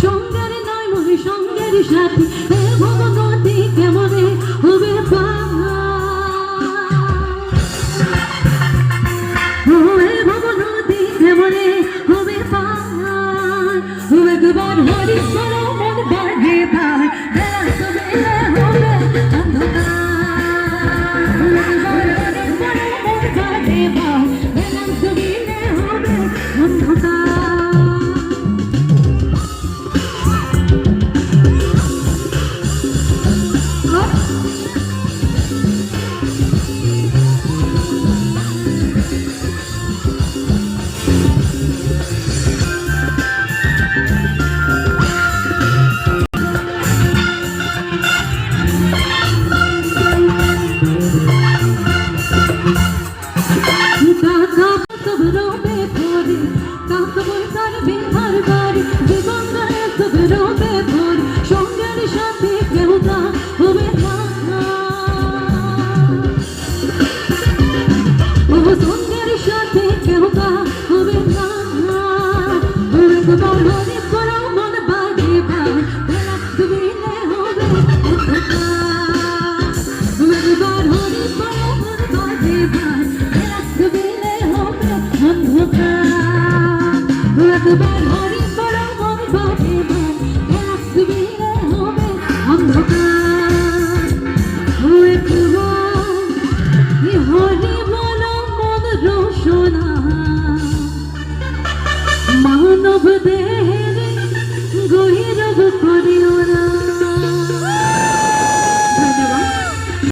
সঙ্গের নয় মনে সঙ্গের সাথী এ ভবনদী কেমনে হবে ভবনদী কেমনে হবে একবার হরি করো মন বাগে ভাই হবে অন্ধকার মানব দেহের গহিরব করে